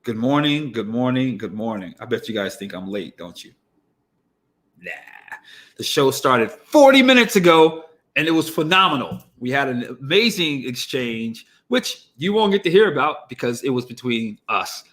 Good morning, good morning, good morning. I bet you guys think I'm late, don't you? Nah. The show started 40 minutes ago and it was phenomenal. We had an amazing exchange, which you won't get to hear about because it was between us.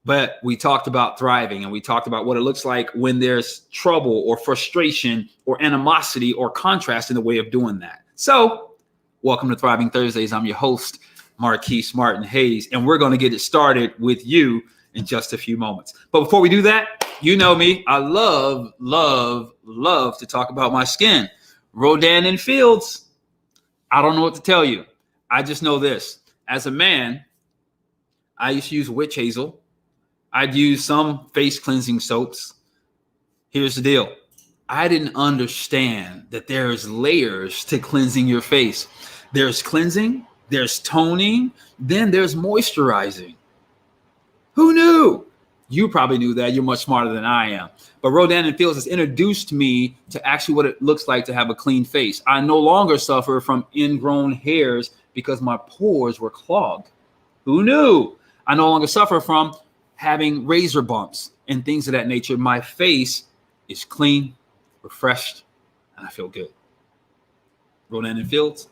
But we talked about thriving and we talked about what it looks like when there's trouble or frustration or animosity or contrast in the way of doing that. So, welcome to Thriving Thursdays. I'm your host, Marquise Martin Hayes, and we're going to get it started with you in just a few moments. But before we do that, you know me, I love to talk about my skin. Rodan and Fields, I don't know what to tell you. I just know this. As a man, I used to use witch hazel. I'd use some face cleansing soaps. Here's the deal. I didn't understand that there's layers to cleansing your face. There's cleansing, there's toning, then there's moisturizing. Who knew? You probably knew that. You're much smarter than I am. But Rodan and Fields has introduced me to actually what it looks like to have a clean face. I no longer suffer from ingrown hairs because my pores were clogged. Who knew? I no longer suffer from having razor bumps and things of that nature. My face is clean, refreshed, and I feel good. Rodan and Fields,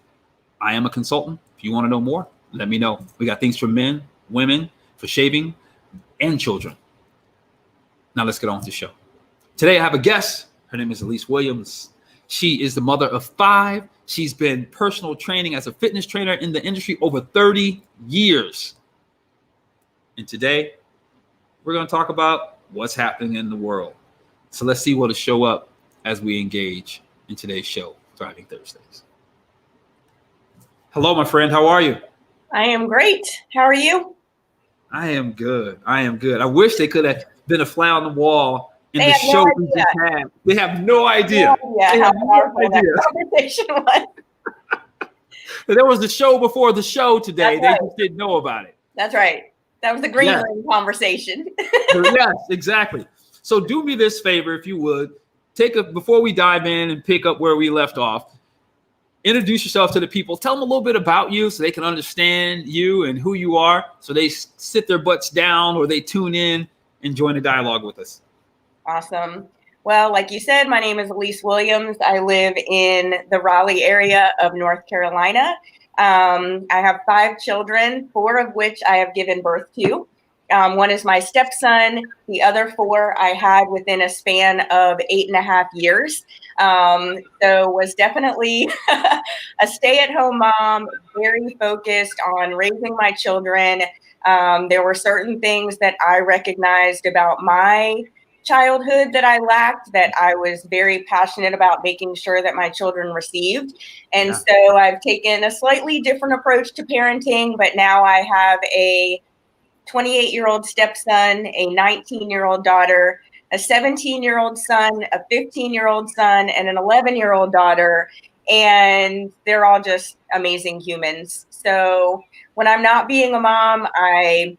I am a consultant. If you want to know more, let me know. We got things for men, women, for shaving, and children. Now let's get on with the show. Today I have a guest. Her name is Elise Williams. She is the mother of 5. She's been personal training as a fitness trainer in the industry over 30 years. And today we're going to talk about what's happening in the world. So let's see what'll show up as we engage in today's show, Thriving Thursdays. Hello, my friend. How are you? I am great. How are you? I am good. I wish they could have been a fly on the wall in the show we just had. They have no idea. They have no idea. Conversation was. There was the show before the show today. They just didn't know about it. That's right. That was the green room conversation. Yes, exactly. So do me this favor, if you would, before we dive in and pick up where we left off, introduce yourself to the people. Tell them a little bit about you so they can understand you and who you are. So they sit their butts down or they tune in and join the dialogue with us. Awesome. Well, like you said, my name is Elise Williams. I live in the Raleigh area of North Carolina. I have 5 children, 4 of which I have given birth to. One is my stepson. The other 4 I had within a span of 8.5 years. So was definitely a stay-at-home mom, very focused on raising my children. There were certain things that I recognized about my childhood that I lacked, that I was very passionate about making sure that my children received. And so I've taken a slightly different approach to parenting, but now I have a 28-year-old stepson, a 19-year-old daughter, a 17-year-old son, a 15-year-old son, and an 11-year-old daughter. And they're all just amazing humans. So when I'm not being a mom, I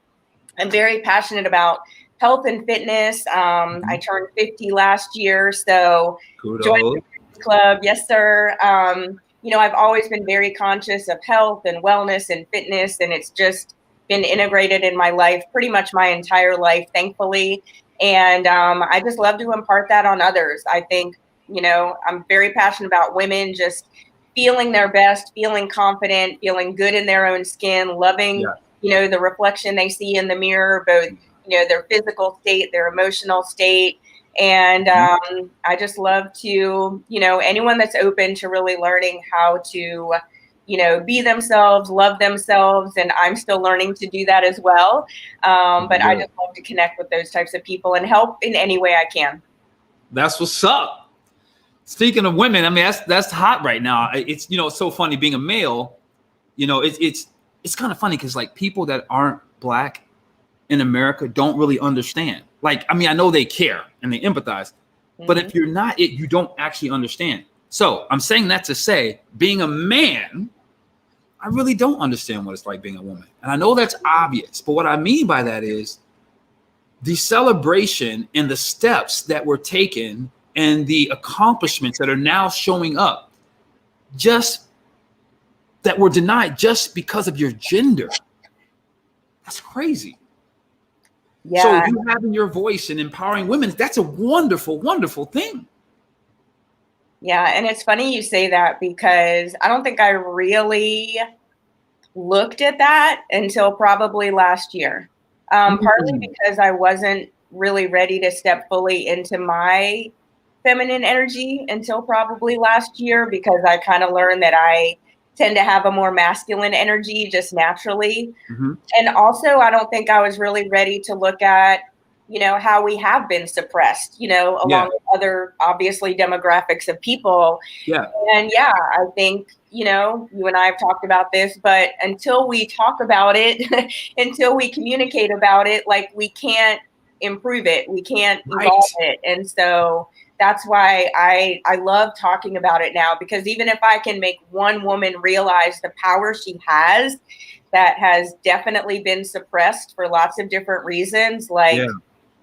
am very passionate about health and fitness. I turned 50 last year, so joined the club. Yes, sir. I've always been very conscious of health and wellness and fitness, and it's just been integrated in my life pretty much my entire life, thankfully. And I just love to impart that on others. I think, I'm very passionate about women just feeling their best, feeling confident, feeling good in their own skin, loving, the reflection they see in the mirror, both their physical state, their emotional state. And I just love to, anyone that's open to really learning how to, be themselves, love themselves. And I'm still learning to do that as well. But I just love to connect with those types of people and help in any way I can. That's what's up. Speaking of women, I mean, that's hot right now. It's, it's so funny being a male, it's kind of funny because like people that aren't Black in America don't really understand. Like, I mean, I know they care and they empathize, but if you're not it, you don't actually understand. So I'm saying that to say, being a man, I really don't understand what it's like being a woman. And I know that's obvious, but what I mean by that is the celebration and the steps that were taken and the accomplishments that are now showing up, just that were denied just because of your gender. That's crazy. So Yeah. you having your voice and empowering women, that's a wonderful, wonderful thing. Yeah. And it's funny you say that because I don't think I really looked at that until probably last year. Partly because I wasn't really ready to step fully into my feminine energy until probably last year, because I kind of learned that I tend to have a more masculine energy just naturally. Mm-hmm. And also, I don't think I was really ready to look at, how we have been suppressed, along with other obviously demographics of people. Yeah. And yeah, I think, you and I have talked about this, but until we talk about it, until we communicate about it, like, we can't improve it. We can't evolve it. And so that's why I love talking about it now, because even if I can make one woman realize the power she has, that has definitely been suppressed for lots of different reasons, like,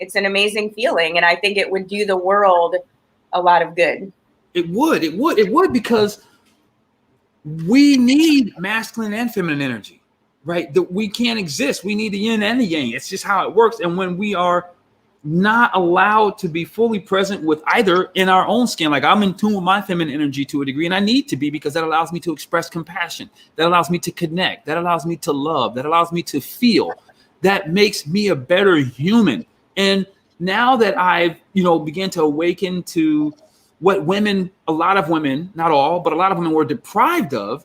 it's an amazing feeling. And I think it would do the world a lot of good. It would, because we need masculine and feminine energy, right? That we can't exist. We need the yin and the yang. It's just how it works. And when we are not allowed to be fully present with either in our own skin, like, I'm in tune with my feminine energy to a degree, and I need to be, because that allows me to express compassion, that allows me to connect, that allows me to love, that allows me to feel, that makes me a better human. And now that I've, began to awaken to what women, a lot of women, not all, but a lot of women were deprived of,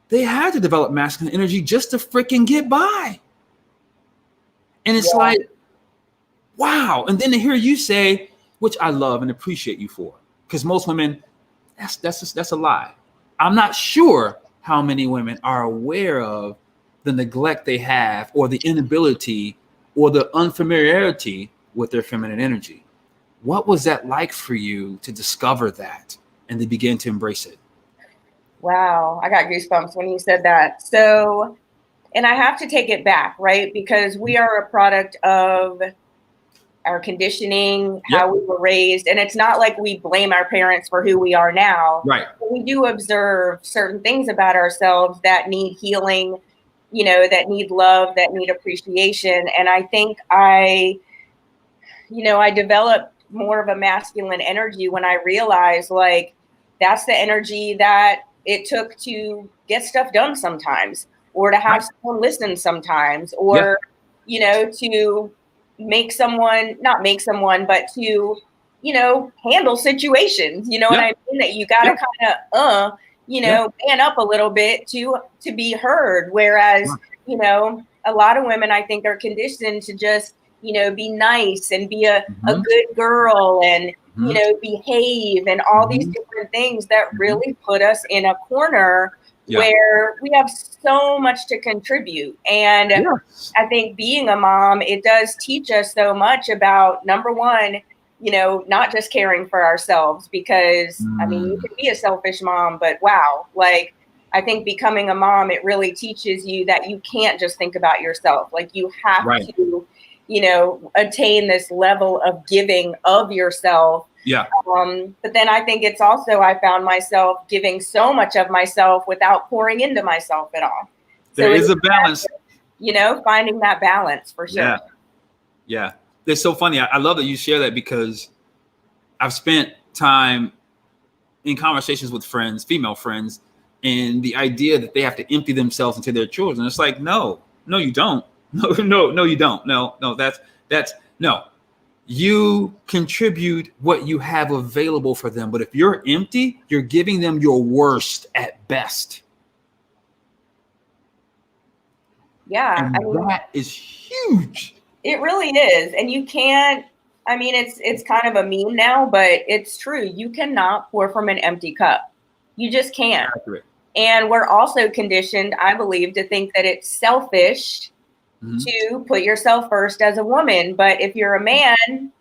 they had to develop masculine energy just to freaking get by. And it's like, wow. And then to hear you say, which I love and appreciate you for, because most women, that's a lie. I'm not sure how many women are aware of the neglect they have, or the inability, or the unfamiliarity with their feminine energy. What was that like for you to discover that and to begin to embrace it? Wow, I got goosebumps when you said that. So, and I have to take it back, right? Because we are a product of our conditioning, how we were raised. And it's not like we blame our parents for who we are now. Right. But we do observe certain things about ourselves that need healing, that need love, that need appreciation. And I think I developed more of a masculine energy when I realized, like, that's the energy that it took to get stuff done sometimes, or to have someone listen sometimes, or, to not make someone, but to, handle situations, what I mean? That you got to kind of, man up a little bit to be heard. Whereas, a lot of women, I think, are conditioned to just, be nice and be a good girl and, behave, and all these different things that really put us in a corner where we have so much to contribute. And I think being a mom, it does teach us so much about, number one, not just caring for ourselves, because I mean, you can be a selfish mom, but wow, like, I think becoming a mom, it really teaches you that you can't just think about yourself. Like, you have to, attain this level of giving of yourself. But then I think it's also, I found myself giving so much of myself without pouring into myself at all. There is a balance. Finding that balance for sure. Yeah. It's so funny. I love that you share that, because I've spent time in conversations with friends, female friends, and the idea that they have to empty themselves into their children. It's like, no, you don't. No, you don't. No, that's no. You contribute what you have available for them. But if you're empty, you're giving them your worst at best. Yeah. And that is huge. It really is. And you can't, I mean, it's kind of a meme now, but it's true. You cannot pour from an empty cup. You just can't. Accurate. And we're also conditioned, I believe, to think that it's selfish to put yourself first as a woman. But if you're a man,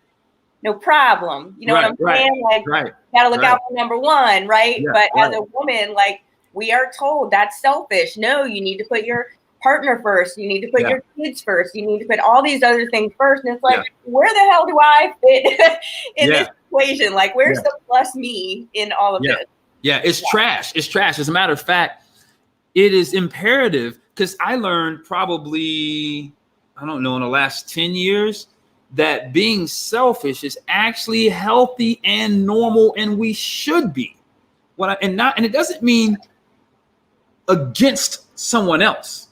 no problem. You know what I'm saying? Like, gotta look out for number one, right? Yeah, but as a woman, like, we are told that's selfish. No, you need to put your partner first. You need to put your kids first. You need to put all these other things first. And it's like, where the hell do I fit in this equation? Like, where's the plus me in all of this? Yeah, it's trash. It's trash. As a matter of fact, it is imperative, because I learned probably I don't know, in the last 10 years, that being selfish is actually healthy and normal, and we should be. And it doesn't mean against someone else.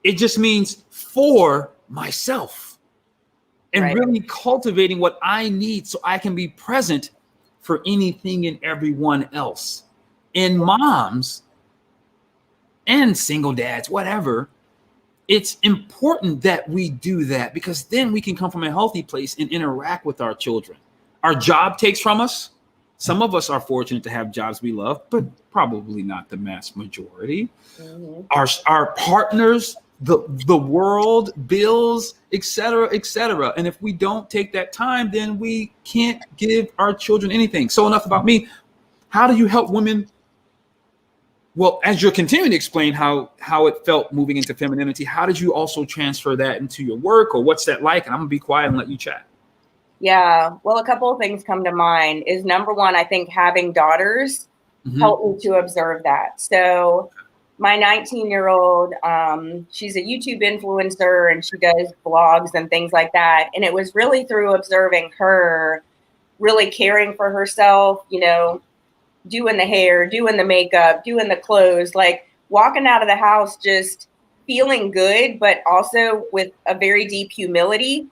It just means for myself, and really cultivating what I need so I can be present for anything and everyone else. And moms and single dads, whatever, it's important that we do that, because then we can come from a healthy place and interact with our children. Our job takes from us. Some of us are fortunate to have jobs we love, but probably not the mass majority. Our partners, the world, bills, etc., etc. And if we don't take that time, then we can't give our children anything. So enough about me. How do you help women? Well, as you're continuing to explain how it felt moving into femininity, how did you also transfer that into your work, or what's that like? And I'm gonna be quiet and let you chat. Yeah, well, a couple of things come to mind. Is number one, I think having daughters helped me to observe that. So my 19-year-old, she's a YouTube influencer, and she does blogs and things like that. And it was really through observing her really caring for herself, you know, doing the hair, doing the makeup, doing the clothes, like walking out of the house just feeling good, but also with a very deep humility.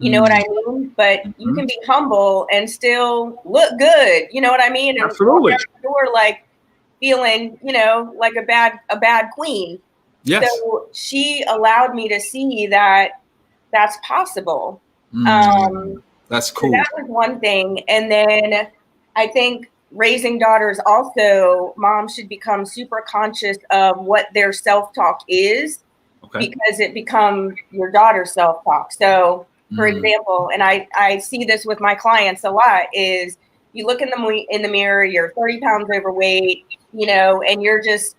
You know what I mean? But you can be humble and still look good. You know what I mean? And absolutely. walk out the door like feeling, you know, like a bad queen. Yes. So she allowed me to see that that's possible. That's cool. So that was one thing. And then I think raising daughters also, moms should become super conscious of what their self-talk is, because it becomes your daughter's self-talk. So for example, and I see this with my clients a lot, is you look in the mirror, you're 30 pounds overweight, you know, and you're just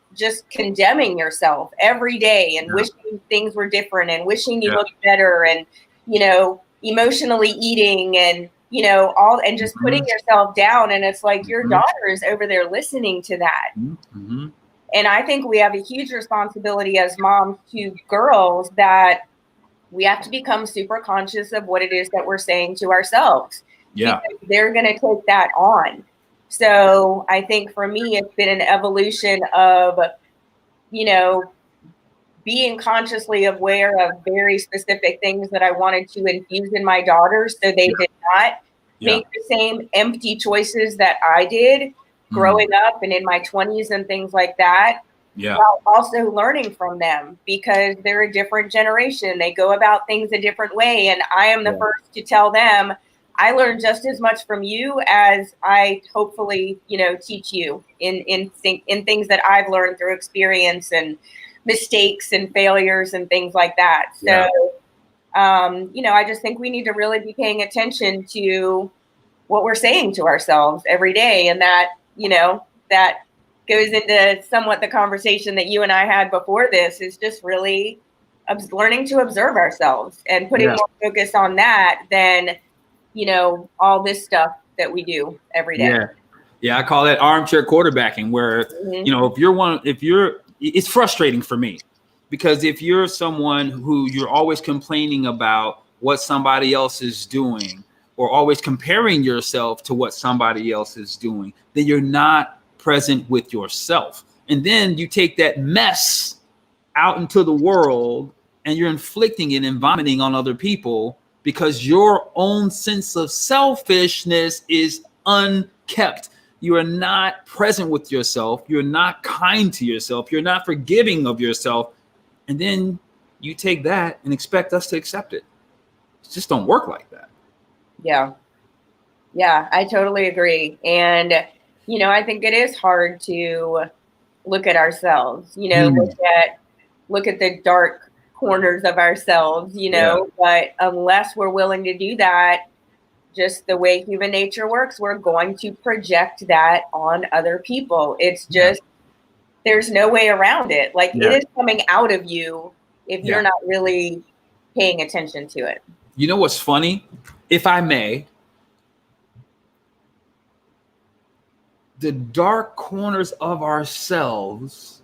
condemning yourself every day and wishing things were different and wishing you looked better, and, you know, emotionally eating and, you know, all, and just putting yourself down. And it's like your daughter is over there listening to that. And I think we have a huge responsibility as moms to girls, that we have to become super conscious of what it is that we're saying to ourselves. Yeah. Because they're going to take that on. So I think for me, it's been an evolution of, you know, being consciously aware of very specific things that I wanted to infuse in my daughters, so they did not make the same empty choices that I did growing up and in my 20s and things like that. While also learning from them, because they're a different generation. They go about things a different way. And I am the first to tell them, I learned just as much from you as I hopefully, you know, teach you in things that I've learned through experience and mistakes and failures and things like that. So, you know, I just think we need to really be paying attention to what we're saying to ourselves every day. And that, you know, that goes into somewhat the conversation that you and I had before this, is just really learning to observe ourselves and putting more focus on that than, you know, all this stuff that we do every day. Yeah. I call that armchair quarterbacking, where, you know, it's frustrating for me, because if you're someone who you're always complaining about what somebody else is doing, or always comparing yourself to what somebody else is doing, then you're not present with yourself. And then you take that mess out into the world and you're inflicting it and vomiting on other people, because your own sense of selfishness is unkept. You are not present with yourself. You're not kind to yourself. You're not forgiving of yourself. And then you take that and expect us to accept it. It just don't work like that. Yeah, I totally agree. And you know, I think it is hard to look at ourselves, you know, look at the dark corners of ourselves, you know, but unless we're willing to do that, just the way human nature works, we're going to project that on other people. It's just, there's no way around it. Like it is coming out of you if you're not really paying attention to it. You know what's funny? If I may, the dark corners of ourselves,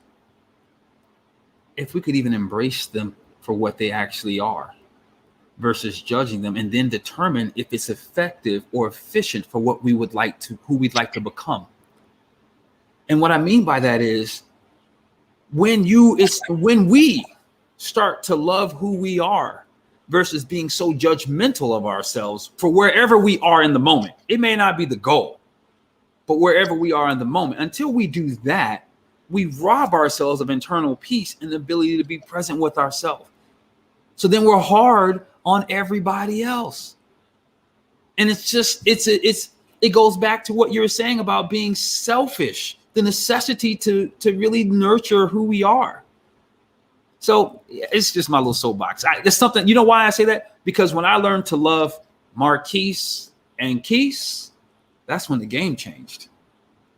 if we could even embrace them for what they actually are, versus judging them, and then determine if it's effective or efficient for what we would like to, who we'd like to become. And what I mean by that is when we start to love who we are versus being so judgmental of ourselves for wherever we are in the moment. It may not be the goal, but wherever we are in the moment, until we do that, we rob ourselves of internal peace and the ability to be present with ourselves. So then we're hard on everybody else. And it's just, it goes back to what you were saying about being selfish, the necessity to really nurture who we are. So it's just my little soapbox. It's something, you know why I say that? Because when I learned to love Marquise and Keese, that's when the game changed.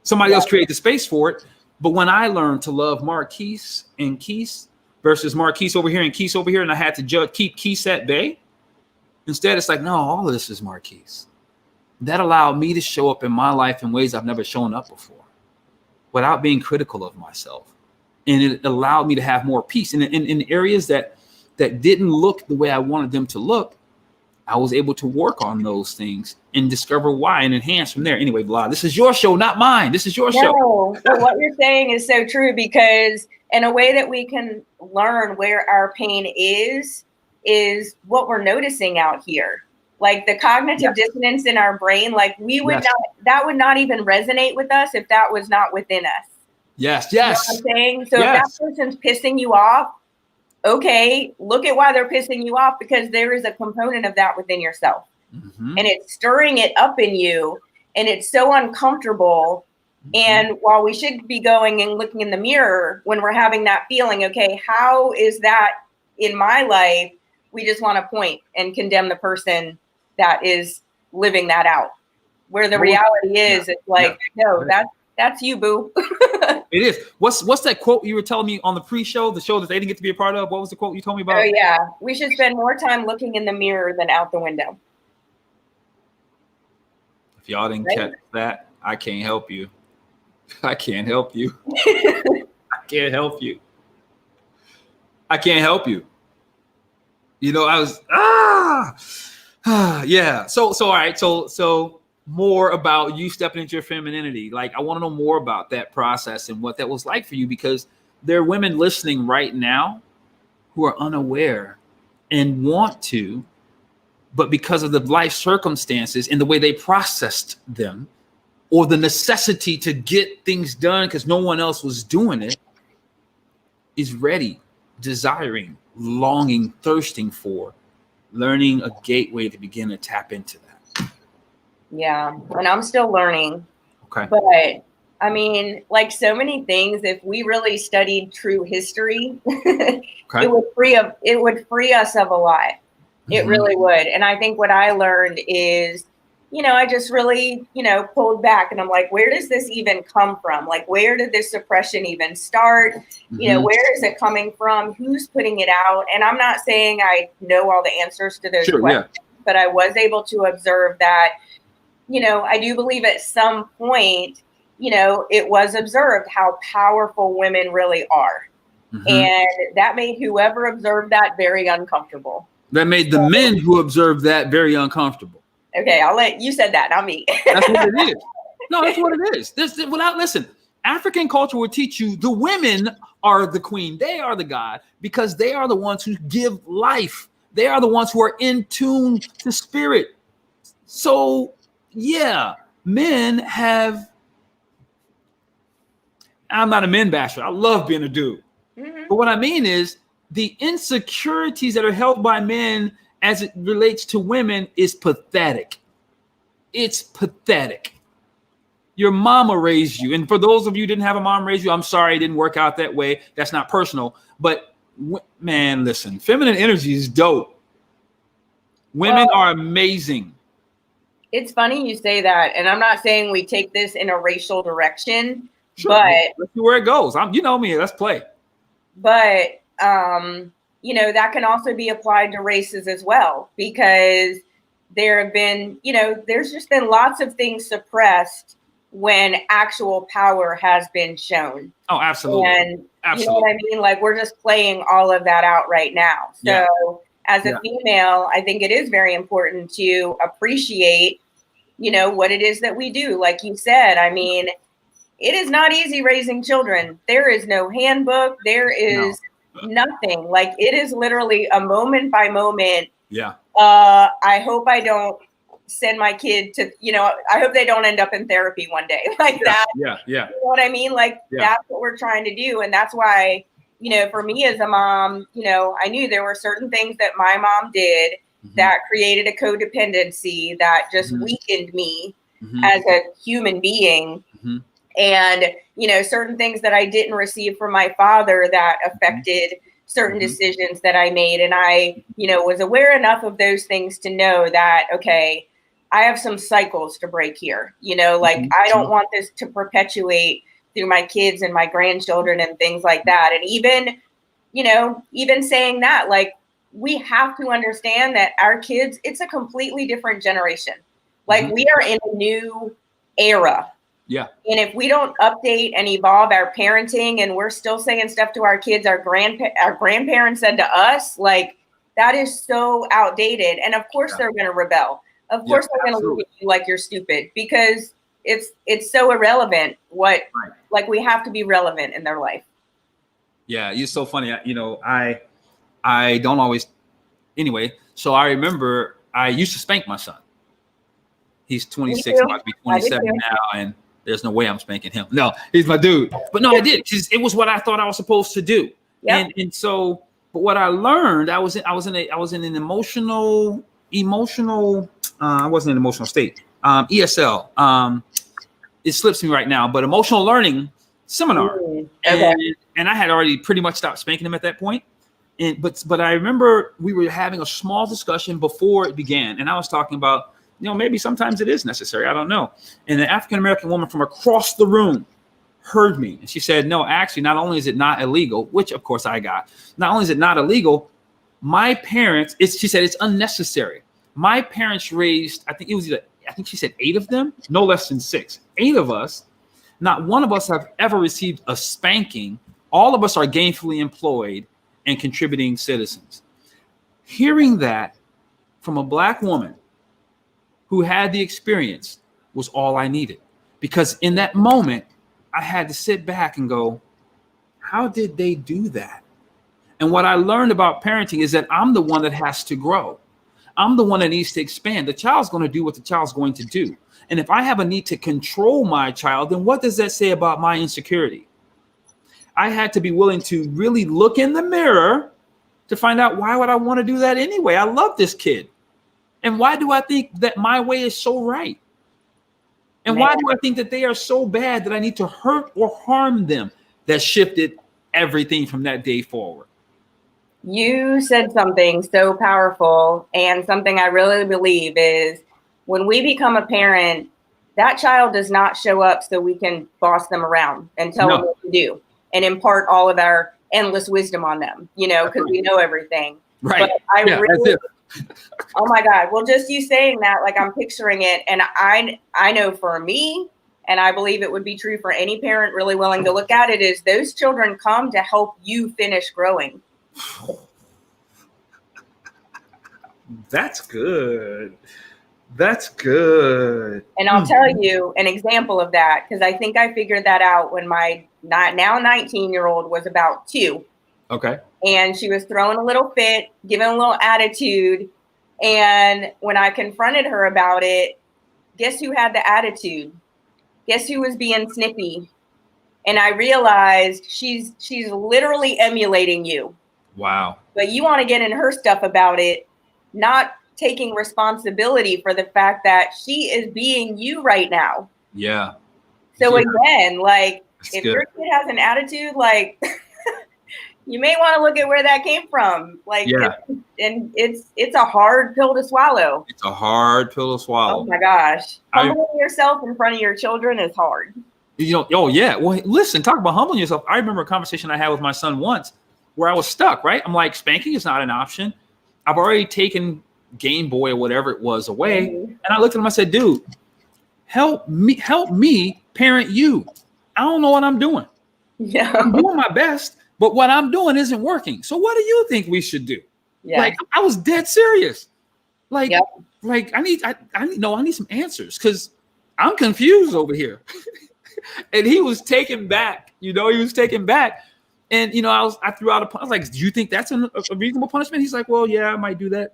Somebody else created the space for it. But when I learned to love Marquise and Keese versus Marquise over here and Keese over here, and I had to keep Keese at bay, instead it's like, no, all of this is Marquise. That allowed me to show up in my life in ways I've never shown up before without being critical of myself. And it allowed me to have more peace. And in areas that didn't look the way I wanted them to look, I was able to work on those things and discover why and enhance from there. Anyway, blah, this is your show, not mine. This is your show. But what you're saying is so true, because in a way that we can learn where our pain is what we're noticing out here. Like the cognitive dissonance in our brain, like we would not, that would not even resonate with us if that was not within us. Yes. You know what I'm saying? So if that person's pissing you off, okay, look at why they're pissing you off, because there is a component of that within yourself. Mm-hmm. And it's stirring it up in you, and it's so uncomfortable. Mm-hmm. And while we should be going and looking in the mirror when we're having that feeling, okay, how is that in my life? We just want to point and condemn the person that is living that out. Where the reality is, it's like, no, that's you, boo. It is. What's that quote you were telling me on the pre-show, the show that they didn't get to be a part of? What was the quote you told me about? Oh, yeah. We should spend more time looking in the mirror than out the window. If y'all didn't catch that, I can't help you. I can't help you. I can't help you. I can't help you. You know, I was, yeah. So all right. So more about you stepping into your femininity. Like, I want to know more about that process and what that was like for you, because there are women listening right now who are unaware and want to, but because of the life circumstances and the way they processed them, or the necessity to get things done because no one else was doing it, is ready, desiring, longing, thirsting for learning a gateway to begin to tap into that. Yeah. And I'm still learning. Okay. But I mean, like so many things, if we really studied true history, it would free us of a lot. It really would. And I think what I learned is, you know, I just really, you know, pulled back and I'm like, where does this even come from? Like, where did this suppression even start? You know, where is it coming from? Who's putting it out? And I'm not saying I know all the answers to those questions, but I was able to observe that, you know, I do believe at some point, you know, it was observed how powerful women really are. And that made whoever observed that very uncomfortable. That made the men who observed that very uncomfortable. Okay, I'll let you said that, not me. That's what it is. No, that's what it is. Listen, African culture will teach you the women are the queen. They are the god, because they are the ones who give life. They are the ones who are in tune to spirit. So, yeah, men have. I'm not a men basher. I love being a dude. But what I mean is the insecurities that are held by men as it relates to women is pathetic. It's pathetic. Your mama raised you. And for those of you who didn't have a mom raise you, I'm sorry it didn't work out that way. That's not personal. But man, listen, feminine energy is dope. Women are amazing. It's funny you say that. And I'm not saying we take this in a racial direction, Sure. but let's see where it goes. You know me, let's play. But you know, that can also be applied to races as well, because there have been, you know, there's just been lots of things suppressed when actual power has been shown. Oh, absolutely. And you know what I mean? Like, we're just playing all of that out right now. So as a female, I think it is very important to appreciate, what it is that we do. Like you said, I mean, it is not easy raising children. There is no handbook. There is nothing. Like, it is literally a moment by moment. Yeah. I hope I don't send my kid to, I hope they don't end up in therapy one day like that. Yeah. You know what I mean? Like, that's what we're trying to do. And that's why, for me as a mom, I knew there were certain things that my mom did that created a codependency that just weakened me as a human being. And, certain things that I didn't receive from my father that affected certain decisions that I made. And I, was aware enough of those things to know that, okay, I have some cycles to break here. I don't want this to perpetuate through my kids and my grandchildren and things like that. And even saying that, like, we have to understand that our kids, it's a completely different generation. Like, we are in a new era. Yeah. And if we don't update and evolve our parenting, and we're still saying stuff to our kids, our grandparents said to us, like, that is so outdated. And of course they're going to rebel. Of course they're going to look at you like you're stupid, because it's so irrelevant. Like, we have to be relevant in their life. Yeah. You're so funny. I don't always, anyway. So I remember I used to spank my son. He's 26, about to be 27 now. And there's no way I'm spanking him. No, he's my dude. But no, I did, because it was what I thought I was supposed to do. Yep. And so, but what I learned, I was in an emotional. I wasn't in an emotional state. ESL. It slips me right now, but emotional learning seminar. Okay. And I had already pretty much stopped spanking him at that point. But I remember we were having a small discussion before it began, and I was talking about, maybe sometimes it is necessary. I don't know. And the African-American woman from across the room heard me. And she said, no, actually, not only is it not illegal, which of course I got, not only is it not illegal, my parents, she said it's unnecessary. My parents raised, I think she said 8 of them, no less than 6. 8 of us, not one of us have ever received a spanking. All of us are gainfully employed and contributing citizens. Hearing that from a Black woman who had the experience was all I needed, because in that moment I had to sit back and go, how did they do that? And what I learned about parenting is that I'm the one that has to grow. I'm the one that needs to expand. The child's going to do what the child's going to do. And if I have a need to control my child, then what does that say about my insecurity? I had to be willing to really look in the mirror to find out, why would I want to do that anyway? I love this kid. And why do I think that my way is so right? And why do I think that they are so bad that I need to hurt or harm them? That shifted everything from that day forward. You said something so powerful, and something I really believe is, when we become a parent, that child does not show up so we can boss them around and tell them what to do and impart all of our endless wisdom on them, because we know everything. Right. But oh my God. Well, just you saying that, like, I'm picturing it. And I know for me, and I believe it would be true for any parent really willing to look at it, is those children come to help you finish growing. That's good. That's good. And I'll tell you an example of that, because I think I figured that out when my now 19-year-old was about 2. Okay. And she was throwing a little fit, giving a little attitude. And when I confronted her about it, guess who had the attitude? Guess who was being snippy? And I realized she's literally emulating you. Wow. But you want to get in her stuff about it, not taking responsibility for the fact that she is being you right now. Yeah. So again, like, That's if good. your kid has an attitude, like, you may want to look at where that came from. Like, it's a hard pill to swallow. It's a hard pill to swallow. Oh my gosh. Humbling yourself in front of your children is hard. Oh yeah. Well, listen, talk about humbling yourself. I remember a conversation I had with my son once where I was stuck, right? I'm like, spanking is not an option. I've already taken Game Boy or whatever it was away. And I looked at him, I said, dude, help me parent you. I don't know what I'm doing. Yeah. I'm doing my best, but what I'm doing isn't working. So what do you think we should do? Yeah. Like I was dead serious. Like, Yep. like I need some answers because I'm confused over here. And he was taken back. He was taken back. And I threw out I was like, do you think that's a reasonable punishment? He's like, well, yeah, I might do that,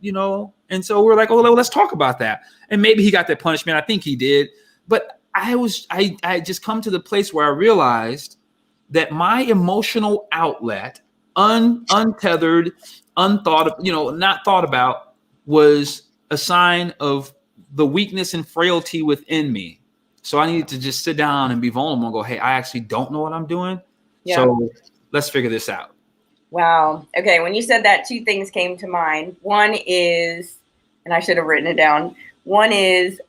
And so we're like, oh, well, let's talk about that. And maybe he got that punishment. I think he did. But I just come to the place where I realized that my emotional outlet, untethered, unthought of, not thought about, was a sign of the weakness and frailty within me. So I needed to just sit down and be vulnerable and go, hey, I actually don't know what I'm doing. Yeah. So let's figure this out. Wow. Okay. When you said that, two things came to mind. One is, and I should have written it down. One is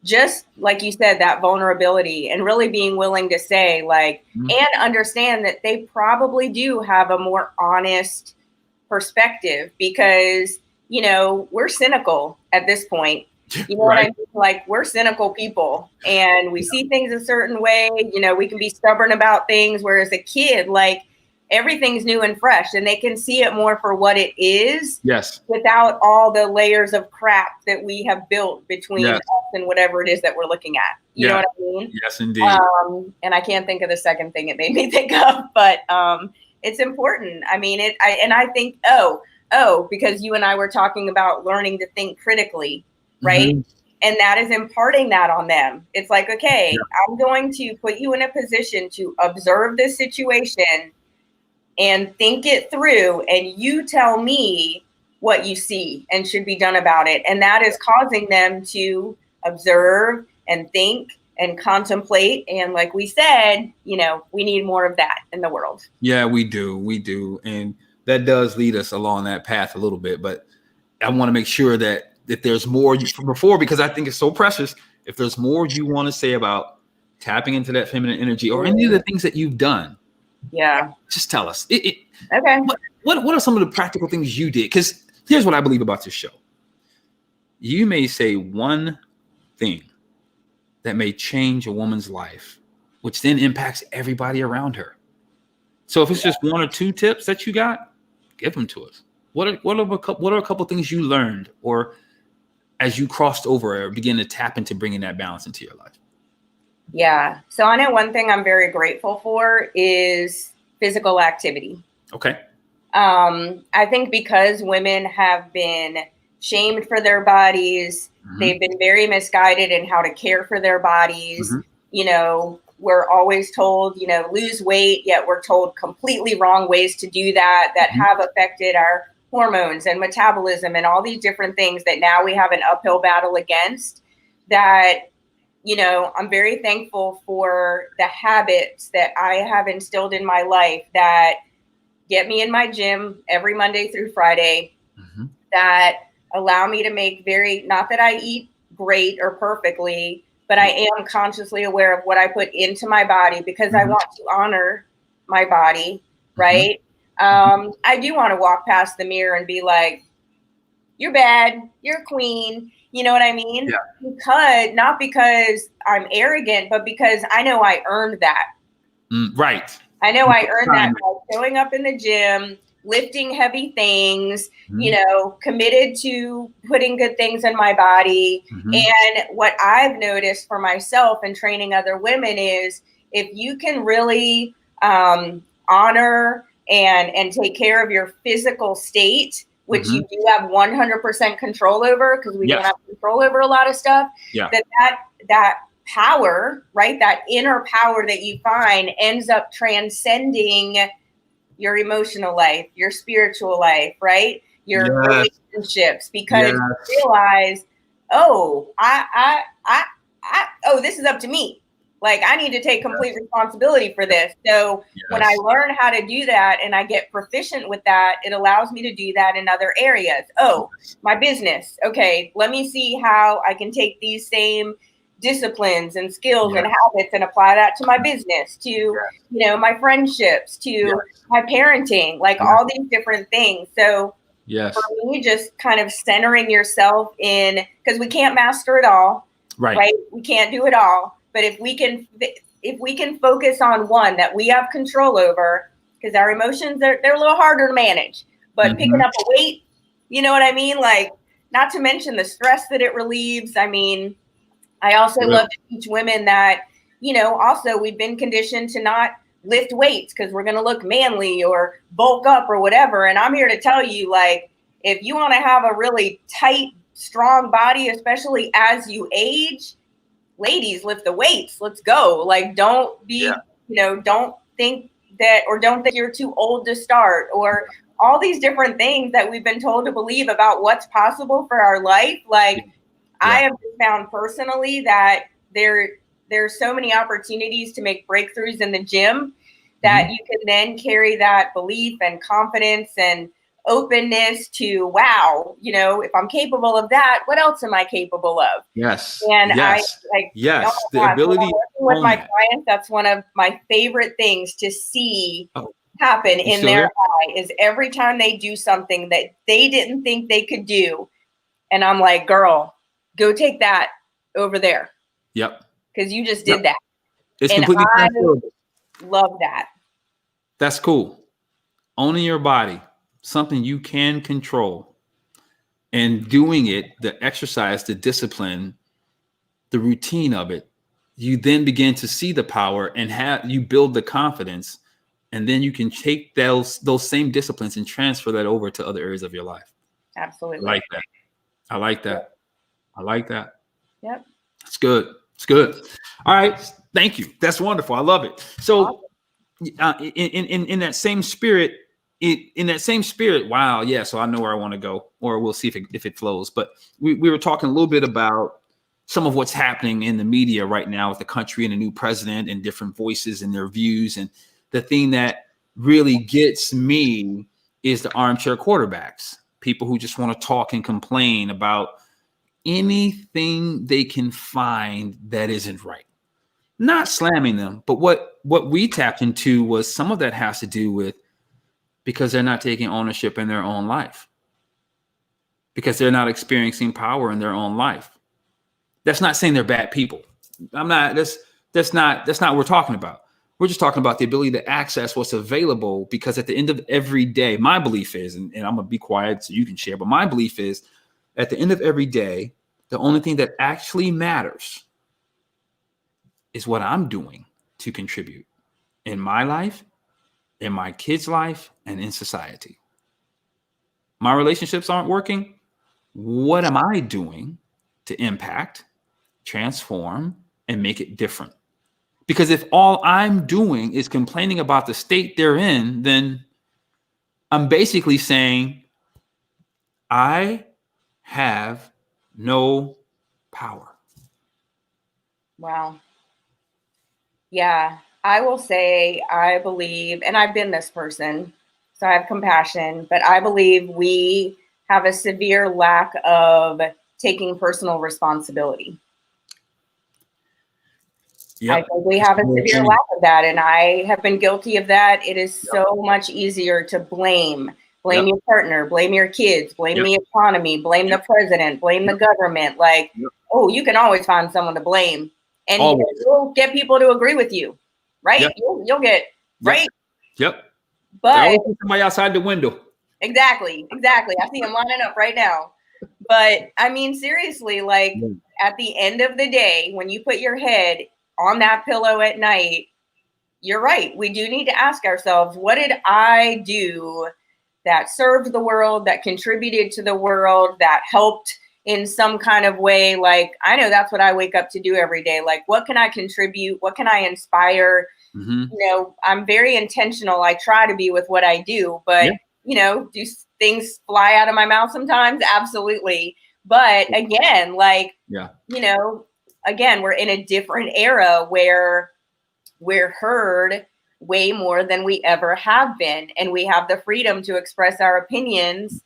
just like you said, that vulnerability and really being willing to say and understand that they probably do have a more honest perspective because, we're cynical at this point. You know right. What I mean? We're cynical people and we see things a certain way. We can be stubborn about things. Whereas a kid, everything's new and fresh and they can see it more for what it is. Yes. Without all the layers of crap that we have built between us and whatever it is that we're looking at. You know what I mean? Yes, indeed. And I can't think of the second thing it made me think of, but it's important. I mean, I think, because you and I were talking about learning to think critically. Right. Mm-hmm. And that is imparting that on them. It's like, okay, I'm going to put you in a position to observe this situation and think it through. And you tell me what you see and should be done about it. And that is causing them to observe and think and contemplate. And like we said, we need more of that in the world. Yeah, we do. We do. And that does lead us along that path a little bit. But I want to make sure that there's more before, because I think it's so precious. If there's more you want to say about tapping into that feminine energy or any of the things that you've done, just tell us. Okay. What are some of the practical things you did? Because here's what I believe about this show. You may say one thing that may change a woman's life, which then impacts everybody around her. So if it's just one or two tips that you got, give them to us. What are a couple things you learned or as you crossed over or begin to tap into bringing that balance into your life? Yeah. So I know one thing I'm very grateful for is physical activity. Okay. I think because women have been shamed for their bodies, they've been very misguided in how to care for their bodies. We're always told, lose weight, yet we're told completely wrong ways to do that have affected our hormones and metabolism and all these different things that now we have an uphill battle against. That, I'm very thankful for the habits that I have instilled in my life that get me in my gym every Monday through Friday, that allow me to make not that I eat great or perfectly, but I am consciously aware of what I put into my body because I want to honor my body, right? I do want to walk past the mirror and be like, you're bad, you're a queen. You know what I mean? Yeah. Not because I'm arrogant, but because I know I earned that. Right. I know I earned that by showing up in the gym, lifting heavy things, committed to putting good things in my body. And what I've noticed for myself and training other women is if you can really honor and take care of your physical state, which you do have 100% control over because we don't have control over a lot of stuff, that power, right? That inner power that you find ends up transcending your emotional life, your spiritual life, right? Your relationships, because you realize, this is up to me. I need to take complete responsibility for this. So when I learn how to do that and I get proficient with that, it allows me to do that in other areas. My business. Okay, let me see how I can take these same disciplines and skills and habits and apply that to my business, to, my friendships, to my parenting, all these different things. So for me, just kind of centering yourself in, because we can't master it all, right? We can't do it all. But if we can focus on one that we have control over, because our emotions, they're a little harder to manage. but picking up a weight, you know what I mean? Like, not to mention the stress that it relieves. I mean, I also love to teach women that, also we've been conditioned to not lift weights because we're going to look manly or bulk up or whatever. And I'm here to tell you, like, if you want to have a really tight, strong body, especially as you age, ladies, lift the weights. Let's go. Like, don't be, don't think don't think you're too old to start, or all these different things that we've been told to believe about what's possible for our life. Like, I have found personally that there's so many opportunities to make breakthroughs in the gym that you can then carry that belief and confidence and openness to, wow, if I'm capable of that, what else am I capable of? Yes. And The ability with my clients, that's one of my favorite things to see happen in their eye is every time they do something that they didn't think they could do. And I'm like, girl, go take that over there. Yep. Because you just did that. It's and completely I transferable. love that. That's cool. Owning your body, something you can control, and doing it, the exercise, the discipline, the routine of it, you then begin to see the power and you build the confidence, and then you can take those same disciplines and transfer that over to other areas of your life. Absolutely. I like that. I like that. Yep. It's good. It's good. All right. Thank you. That's wonderful. I love it. So in that same spirit, wow. Yeah. So I know where I want to go, or we'll see if it flows. But we were talking a little bit about some of what's happening in the media right now with the country and a new president and different voices and their views. And the thing that really gets me is the armchair quarterbacks, people who just want to talk and complain about anything they can find that isn't right. Not slamming them, but what we tapped into was some of that has to do with because they're not taking ownership in their own life, because they're not experiencing power in their own life. That's not saying they're bad people. That's not what we're talking about. We're just talking about the ability to access what's available, because at the end of every day, my belief is, and I'm gonna be quiet so you can share, but my belief is at the end of every day, the only thing that actually matters is what I'm doing to contribute in my life, in my kids' life, and in society. My relationships aren't working. What am I doing to impact, transform, and make it different? Because if all I'm doing is complaining about the state they're in, then I'm basically saying I have no power. Wow. Yeah, I will say I believe, and I've been this person, so I have compassion, but I believe we have a severe lack of taking personal responsibility. Yep. I think we have a severe lack of that, and I have been guilty of that. It is so much easier to blame your partner, blame your kids, blame the economy, blame the president, blame the government. Like, oh, you can always find someone to blame, and you'll get people to agree with you, right? You'll get right. Yep. But somebody outside the window. Exactly. I see them lining up right now. But I mean, seriously, like at the end of the day, when you put your head on that pillow at night, you're right. We do need to ask ourselves, what did I do that served the world, that contributed to the world, that helped in some kind of way? Like, I know that's what I wake up to do every day. Like, what can I contribute? What can I inspire? You know, I'm very intentional. I try to be with what I do, but you know, do things fly out of my mouth sometimes? Absolutely. But again, like, you know, again, we're in a different era where we're heard way more than we ever have been. And we have the freedom to express our opinions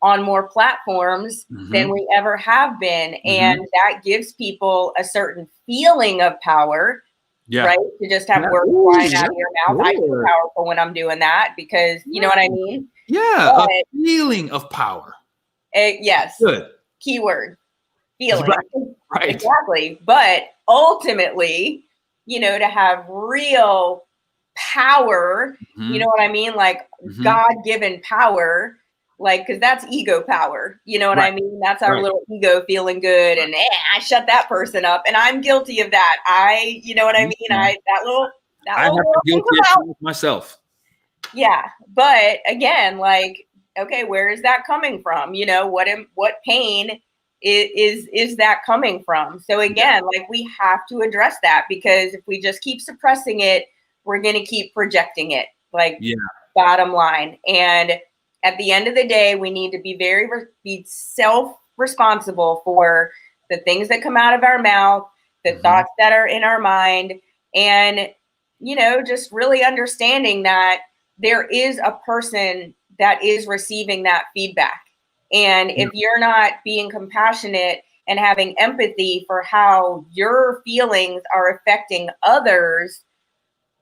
on more platforms than we ever have been. And that gives people a certain feeling of power. Right? To just have words flying out of your mouth. I feel powerful when I'm doing that, because you know what I mean? A feeling of power. Yes. Good. Keyword. Feeling. Right. Exactly. But ultimately, you know, to have real power, Mm-hmm. you know what I mean? Like God-given power, like, because that's ego power, you know what I mean? That's our little ego feeling good, and I shut that person up, and I'm guilty of that. You know what I mean? I have to guilty myself. Yeah, but again, like, okay, where is that coming from? You know, what pain is that coming from? So again, like, we have to address that, because if we just keep suppressing it, we're going to keep projecting it, like, bottom line. And at the end of the day, we need to be be self-responsible for the things that come out of our mouth, the thoughts that are in our mind, and, you know, just really understanding that there is a person that is receiving that feedback. And if you're not being compassionate and having empathy for how your feelings are affecting others,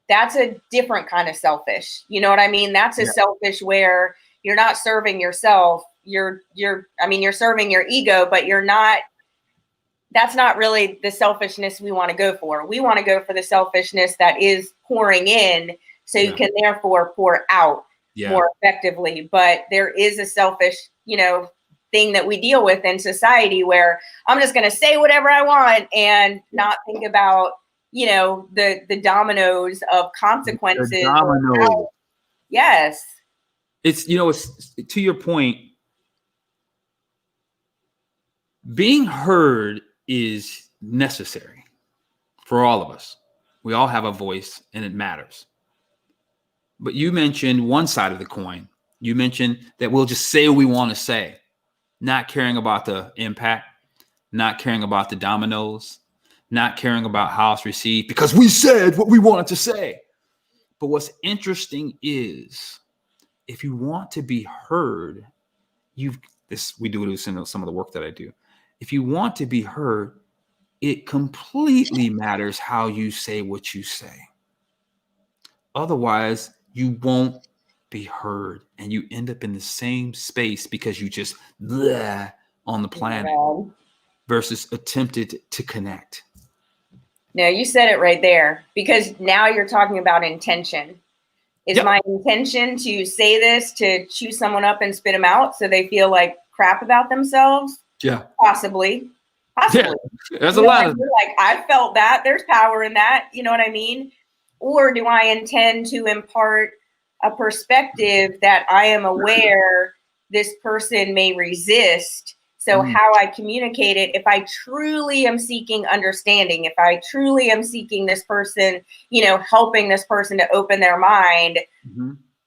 that's a different kind of selfish. You know what I mean? That's a selfish where you're not serving yourself. You're serving your ego, but that's not really the selfishness we want to go for. We want to go for the selfishness that is pouring in, so you can therefore pour out more effectively. But there is a selfish, you know, thing that we deal with in society, where I'm just going to say whatever I want and not think about, you know, the dominoes of consequences. The dominoes. Yes. It's, you know, it's to your point. Being heard is necessary for all of us. We all have a voice, and it matters. But you mentioned one side of the coin. You mentioned that we'll just say what we want to say, not caring about the impact, not caring about the dominoes, not caring about how it's received, because we said what we wanted to say. But what's interesting is, if you want to be heard, we do this in some of the work that I do. If you want to be heard, it completely matters how you say what you say. Otherwise, you won't be heard, and you end up in the same space because you just on the planet versus attempted to connect. No, you said it right there, because now you're talking about intention. Is my intention to say this to chew someone up and spit them out so they feel like crap about themselves? Yeah. Possibly. Yeah, there's a lot of like, I felt that. There's power in that. You know what I mean? Or do I intend to impart a perspective that I am aware this person may resist? So how I communicate it, if I truly am seeking understanding, if I truly am seeking this person, you know, helping this person to open their mind,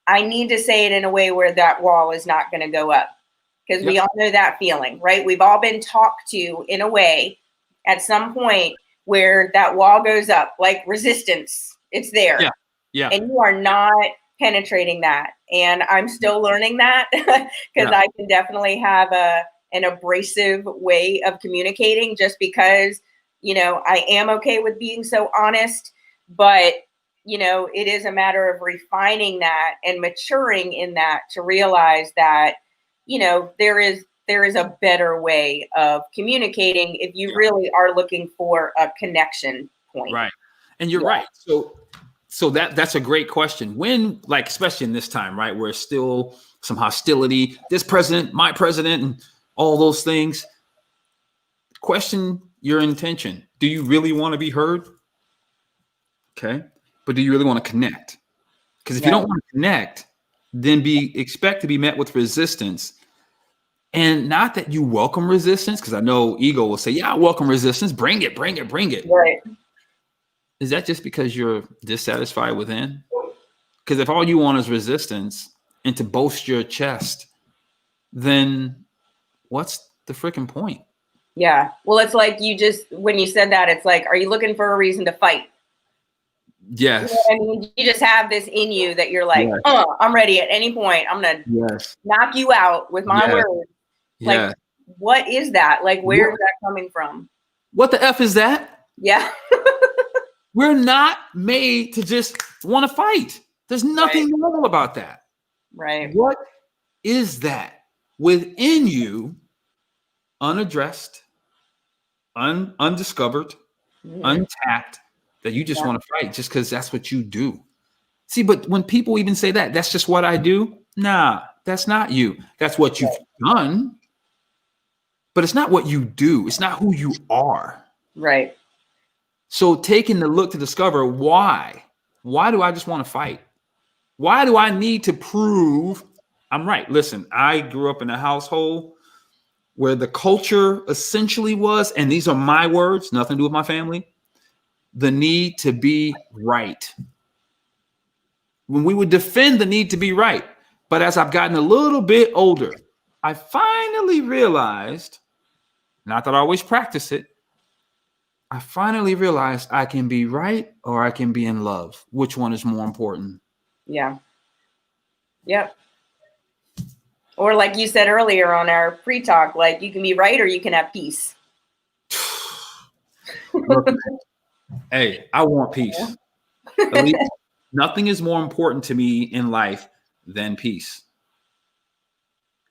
I need to say it in a way where that wall is not going to go up. Because we all know that feeling, right? We've all been talked to in a way at some point where that wall goes up, like resistance. It's there. Yeah. And you are not penetrating that. And I'm still learning that, because I can definitely have an abrasive way of communicating, just because, you know, I am okay with being so honest. But, you know, it is a matter of refining that and maturing in that to realize that, you know, there is a better way of communicating if you really are looking for a connection point. Right. And you're right. So that's a great question. When, like, especially in this time, right, where it's still some hostility, this president, my president, and all those things, question your intention. Do you really want to be heard? Okay. But do you really want to connect? Because if you don't want to connect, then expect to be met with resistance. And not that you welcome resistance, because I know ego will say, yeah, I welcome resistance. Bring it. Right. Is that just because you're dissatisfied within? Because if all you want is resistance and to boast your chest, then what's the freaking point? Yeah. Well, it's like when you said that, it's like, are you looking for a reason to fight? Yes. You know what I mean? You just have this in you that you're like, I'm ready at any point. I'm going to knock you out with my words. Like, what is that? Like, where is that coming from? What the F is that? Yeah. We're not made to just want to fight. There's nothing normal about that. Right. What is that within you, unaddressed, undiscovered, untapped, that you just want to fight just because that's what you do? See, but when people even say that, that's just what I do. Nah, that's not you. That's what you've done. But it's not what you do. It's not who you are. Right. So taking the look to discover why. Why do I just want to fight? Why do I need to prove I'm right? Listen, I grew up in a household where the culture essentially was, and these are my words, nothing to do with my family, the need to be right. When we would defend the need to be right. But as I've gotten a little bit older, I finally realized, not that I always practice it, I finally realized I can be right or I can be in love. Which one is more important? Yeah. Yep. Or like you said earlier on our pre-talk, like you can be right or you can have peace. Look, hey, I want peace. At least nothing is more important to me in life than peace.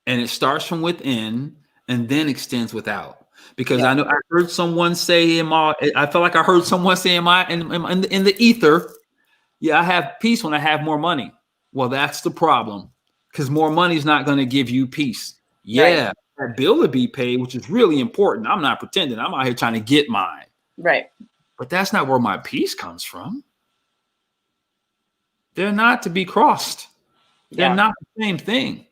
And it starts from within and then extends without. Because I know I heard someone say I felt like I heard someone say in the ether, yeah, I have peace when I have more money. Well, that's the problem, because more money is not going to give you peace. Yeah, that bill to be paid, which is really important. I'm not pretending. I'm out here trying to get mine. Right. But that's not where my peace comes from. They're not to be crossed. They're not the same thing.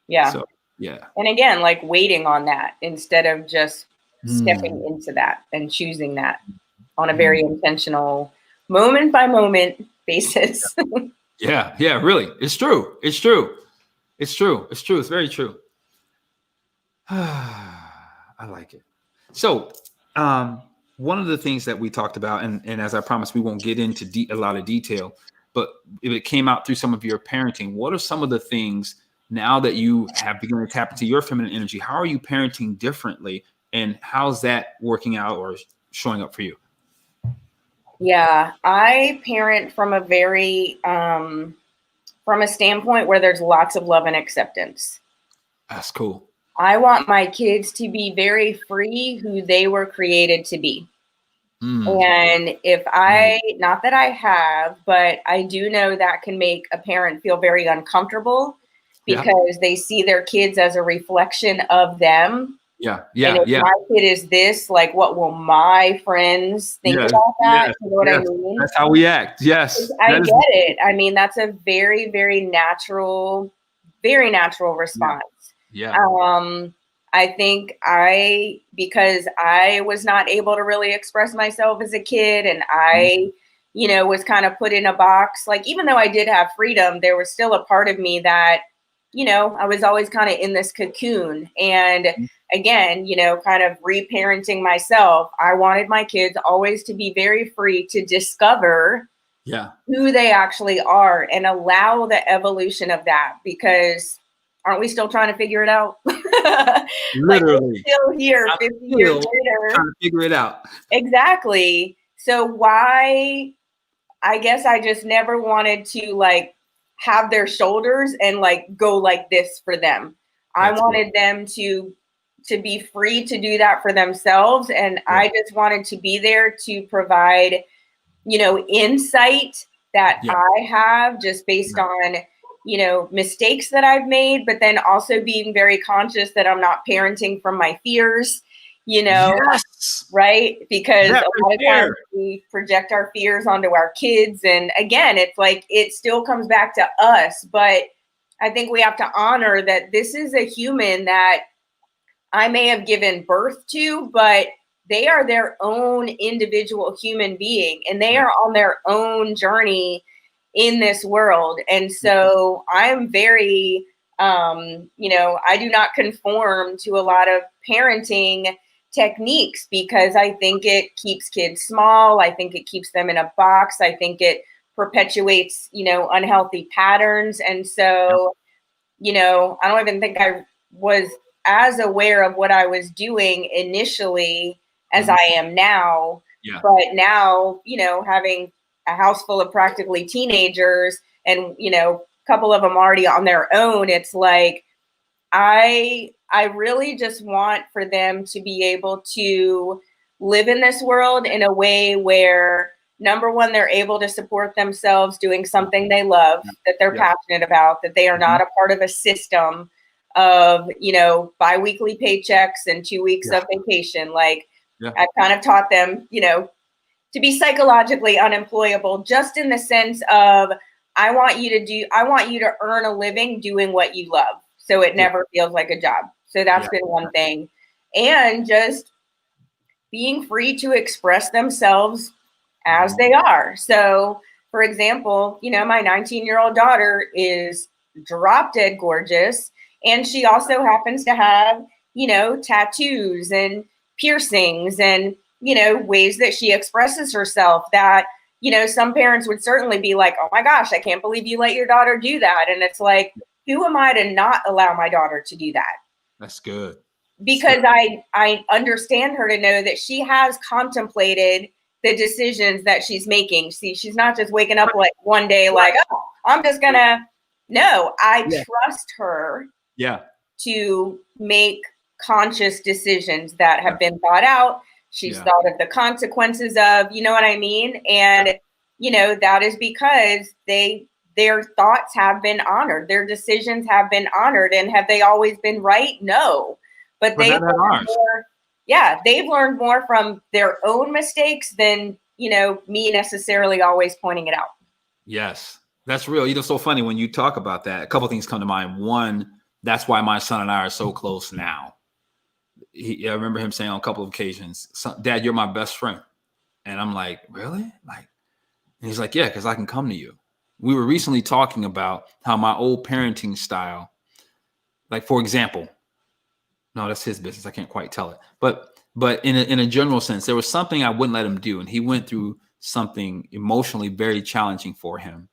Yeah. So, yeah. And again, like waiting on that instead of just stepping into that and choosing that on a very intentional moment by moment basis. Yeah, really. It's true. It's true. It's true. It's true. It's very true. I like it. So, one of the things that we talked about, and as I promised, we won't get into a lot of detail, but if it came out through some of your parenting, what are some of the things now that you have begun to tap into your feminine energy? How are you parenting differently, and how's that working out or showing up for you? Yeah, I parent from a very, from a standpoint where there's lots of love and acceptance. That's cool. I want my kids to be very free who they were created to be. And if not that I have, but I do know that can make a parent feel very uncomfortable because they see their kids as a reflection of them. And if my kid is this, like, what will my friends think about that? You know what I mean? That's how we act. Yes. I get it. I mean, that's a very, very natural response. I think because I was not able to really express myself as a kid, and I, was kind of put in a box, like, even though I did have freedom, there was still a part of me that, I was always kind of in this cocoon. And again, kind of reparenting myself, I wanted my kids always to be very free to discover who they actually are and allow the evolution of that, because aren't we still trying to figure it out? Literally. Like, still here 50 years later. Trying to figure it out. Exactly. So why, I guess I just never wanted to like have their shoulders and like go like this for them. I wanted them to be free to do that for themselves. And I just wanted to be there to provide, insight that I have just based on, mistakes that I've made, but then also being very conscious that I'm not parenting from my fears, right? Because a lot of times we project our fears onto our kids. And again, it's like, it still comes back to us, but I think we have to honor that this is a human that I may have given birth to, but they are their own individual human being, and they are on their own journey in this world. And so I'm very, I do not conform to a lot of parenting techniques because I think it keeps kids small. I think it keeps them in a box. I think it perpetuates, unhealthy patterns. And so, I don't even think I was as aware of what I was doing initially as I am now. But now, having a house full of practically teenagers and, a couple of them already on their own, it's like, I really just want for them to be able to live in this world in a way where number one, they're able to support themselves doing something they love, that they're passionate about, that they are not a part of a system of, biweekly paychecks and 2 weeks of vacation. Like I've kind of taught them, to be psychologically unemployable, just in the sense of, I want you to earn a living doing what you love. So it never feels like a job. So that's been one thing. And just being free to express themselves as they are. So, for example, my 19-year-old daughter is drop dead gorgeous. And she also happens to have, tattoos and piercings and, ways that she expresses herself that, some parents would certainly be like, oh my gosh, I can't believe you let your daughter do that. And it's like, who am I to not allow my daughter to do that? That's good. Because I understand her to know that she has contemplated the decisions that she's making. See, she's not just waking up like one day like, oh, I'm just gonna. No, I trust her to make conscious decisions that have been thought out. She's thought of the consequences of, you know what I mean? And, that is because their thoughts have been honored. Their decisions have been honored. And have they always been right? No. But they've learned more. Yeah, they've learned more from their own mistakes than, me necessarily always pointing it out. Yes, that's real. So funny when you talk about that. A couple of things come to mind. One, that's why my son and I are so close now. I remember him saying on a couple of occasions, Dad, you're my best friend. And I'm like, really? And he's like, yeah, because I can come to you. We were recently talking about how my old parenting style, like, for example, no, that's his business. I can't quite tell it. But in a general sense, there was something I wouldn't let him do. And he went through something emotionally very challenging for him.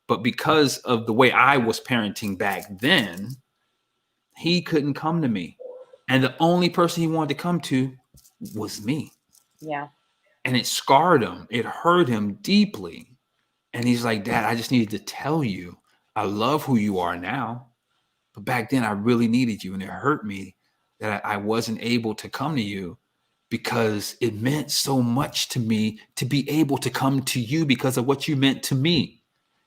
But because of the way I was parenting back then, he couldn't come to me. And the only person he wanted to come to was me. Yeah. And it scarred him. It hurt him deeply. And he's like, Dad, I just needed to tell you, I love who you are now. But back then I really needed you. And it hurt me that I wasn't able to come to you because it meant so much to me to be able to come to you because of what you meant to me.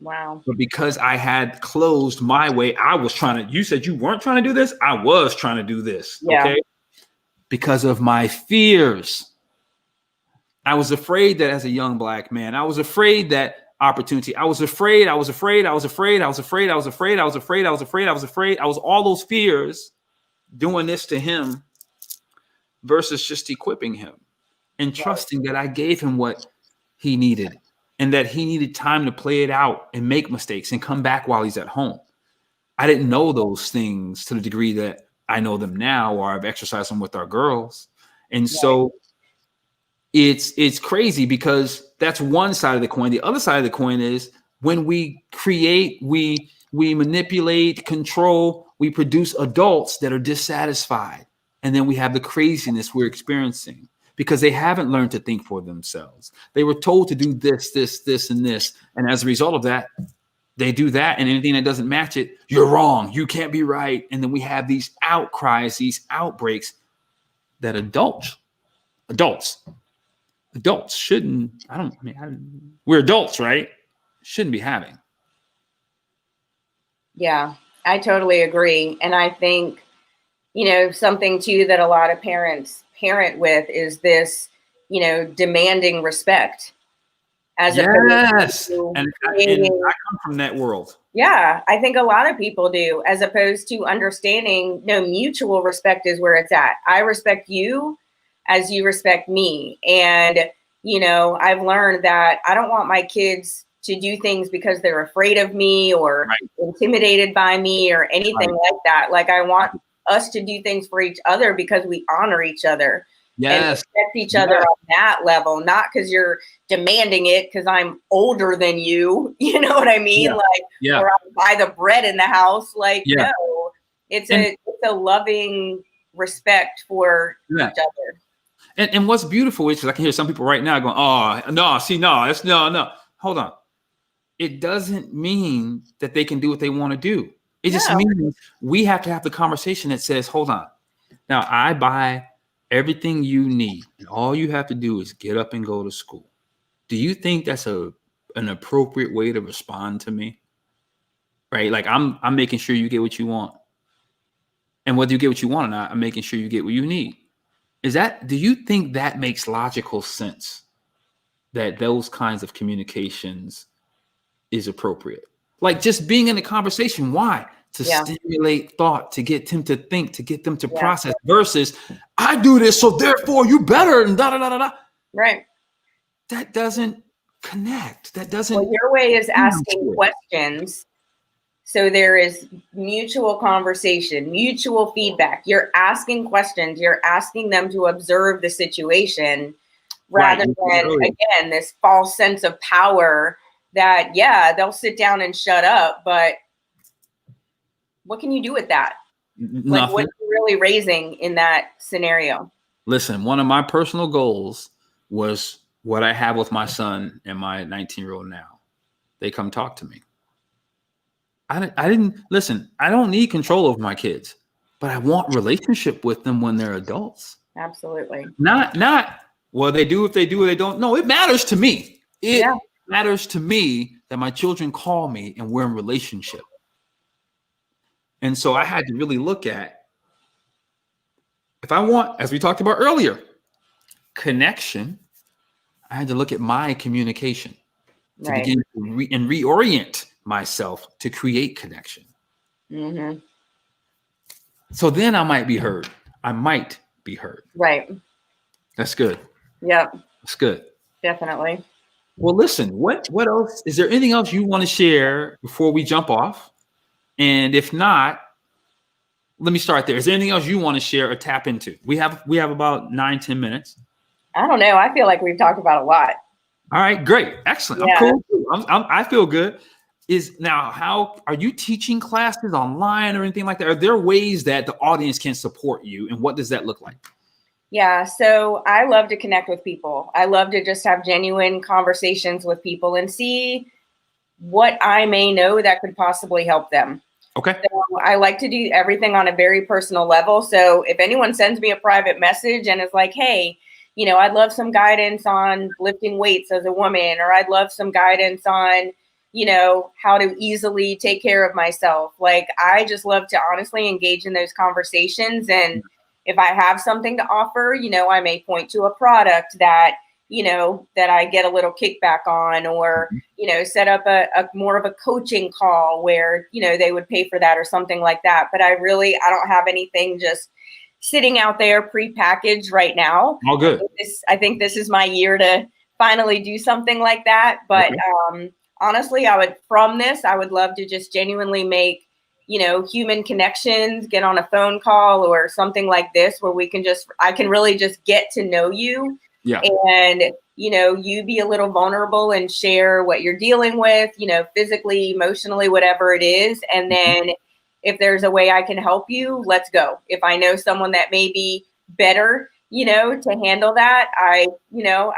Wow. But because I had closed my way, I was trying to, you said you weren't trying to do this. I was trying to do this. Yeah. Okay. Because of my fears. I was afraid that as a young Black man, I was afraid that opportunity. I was afraid. I was all those fears doing this to him versus just equipping him and trusting that I gave him what he needed and that he needed time to play it out and make mistakes and come back while he's at home. I didn't know those things to the degree that I know them now, or I've exercised them with our girls. And so it's crazy because that's one side of the coin. The other side of the coin is when we create, we manipulate, control, we produce adults that are dissatisfied. And then we have the craziness we're experiencing because they haven't learned to think for themselves. They were told to do this, and this. And as a result of that, they do that. And anything that doesn't match it, you're wrong. You can't be right. And then we have these outcries, these outbreaks that adults shouldn't, we're adults, right? Shouldn't be having. Yeah, I totally agree. And I think, something too that a lot of parents parent with is this, demanding respect. As yes. And I come from that world. Yeah, I think a lot of people do, as opposed to understanding, mutual respect is where it's at. I respect you as you respect me. And, I've learned that I don't want my kids to do things because they're afraid of me or intimidated by me or anything like that. Like I want us to do things for each other because we honor each other and respect each other on that level, not because you're demanding it because I'm older than you. You know what I mean? Or I buy the bread in the house. No, it's a loving respect for each other. And what's beautiful is I can hear some people right now going, oh, no, that's no. Hold on. It doesn't mean that they can do what they want to do. It just means we have to have the conversation that says, hold on. Now, I buy everything you need. And all you have to do is get up and go to school. do you think that's an appropriate way to respond to me? Right? Like I'm making sure you get what you want. And whether you get what you want or not, I'm making sure you get what you need. Do you think that makes logical sense? That those kinds of communications is appropriate? Like just being in a conversation. Why? To stimulate thought, to get them to think, to get them to process, versus I do this, so therefore you better, and da da da da da. Right. That doesn't connect. That doesn't. Well, your way is asking questions. So there is mutual conversation, mutual feedback. You're asking questions. You're asking them to observe the situation rather than, again, this false sense of power that, they'll sit down and shut up. But what can you do with that? Nothing. Like, what are you really raising in that scenario? Listen, one of my personal goals was what I have with my son and my 19-year-old now. They come talk to me. I didn't listen. I don't need control over my kids, but I want relationship with them when they're adults. Absolutely. Not well, they do if they do or they don't. No, it matters to me. It matters to me that my children call me and we're in relationship. And so I had to really look at, if I want, as we talked about earlier, connection, I had to look at my communication to begin to reorient myself to create connection. Mm-hmm. So then I might be heard. I might be heard. Right. That's good. Yep. That's good. Definitely. Well, listen, what else? Is there anything else you want to share before we jump off? And if not, let me start there. Is there anything else you want to share or tap into? We have about 9-10 minutes. I don't know. I feel like we've talked about a lot. All right, great. Excellent. Yeah. I'm cool. I feel good. How are you teaching classes online or anything like that? Are there ways that the audience can support you, and what does that look like? Yeah, so I love to connect with people. I love to just have genuine conversations with people and see what I may know that could possibly help them. Okay. So I like to do everything on a very personal level. So if anyone sends me a private message and is like, hey, I'd love some guidance on lifting weights as a woman, or I'd love some guidance on, how to easily take care of myself. Like, I just love to honestly engage in those conversations. And if I have something to offer, I may point to a product that, that I get a little kickback on, or, set up a more of a coaching call where, they would pay for that or something like that. But I don't have anything just sitting out there prepackaged right now. All good. I think this is my year to finally do something like that. But honestly, I would love to just genuinely make, human connections, get on a phone call or something like this where I can really just get to know you. Yeah. And, you be a little vulnerable and share what you're dealing with, physically, emotionally, whatever it is. And then if there's a way I can help you, let's go. If I know someone that may be better, to handle that, I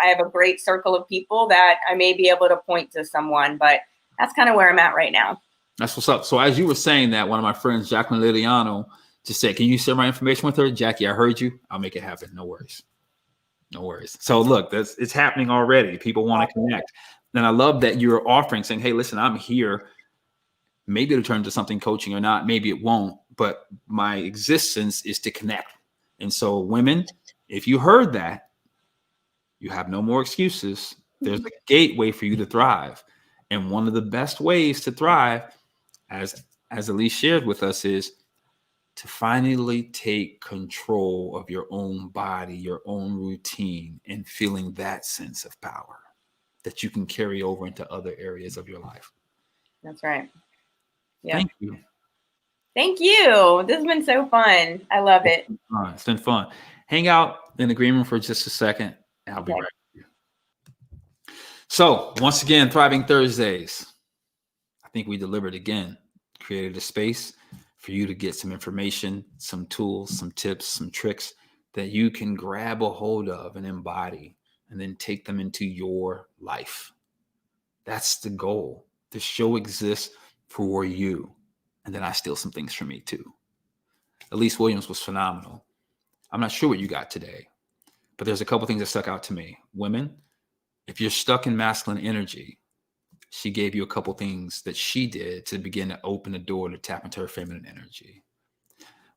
have a great circle of people that I may be able to point to someone, but that's kind of where I'm at right now. That's what's up. So as you were saying that, one of my friends, Jacqueline Liliano, just said, can you share my information with her? Jackie, I heard you. I'll make it happen. No worries. No worries. So look, it's happening already. People want to connect. And I love that you're offering, saying, hey, listen, I'm here. Maybe it'll turn into something coaching or not. Maybe it won't. But my existence is to connect. And so women, if you heard that, you have no more excuses. There's a gateway for you to thrive. And one of the best ways to thrive, as Elise shared with us, is to finally take control of your own body, your own routine, and feeling that sense of power that you can carry over into other areas of your life. That's right. Yeah. Thank you. Thank you. This has been so fun. I love it. It's been fun. Hang out in the green room for just a second, and I'll be right with you. So once again, Thriving Thursdays. I think we delivered again, created a space for you to get some information, some tools, some tips, some tricks that you can grab a hold of and embody, and then take them into your life. That's the goal. The show exists for you. And then I steal some things from me too. Elise Williams was phenomenal. I'm not sure what you got today, but there's a couple things that stuck out to me. Women, If you're stuck in masculine energy, she gave you a couple things that she did to begin to open the door to tap into her feminine energy.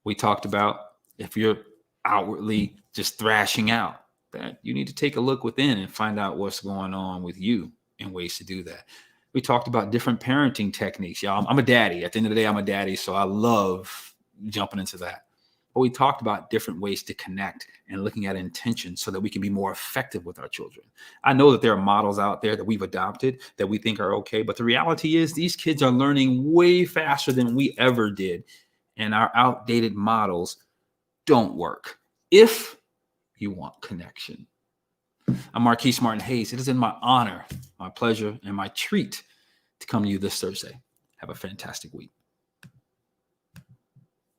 We talked about if you're outwardly just thrashing out, that you need to take a look within and find out what's going on with you and ways to do that. We talked about different parenting techniques. Y'all, I'm a daddy. At the end of the day, I'm a daddy, so I love jumping into that. But we talked about different ways to connect and looking at intention so that we can be more effective with our children. I know that there are models out there that we've adopted that we think are okay, but the reality is these kids are learning way faster than we ever did. And our outdated models don't work if you want connection. I'm Marquise Martin Hayes. It is in my honor, my pleasure, and my treat to come to you this Thursday. Have a fantastic week.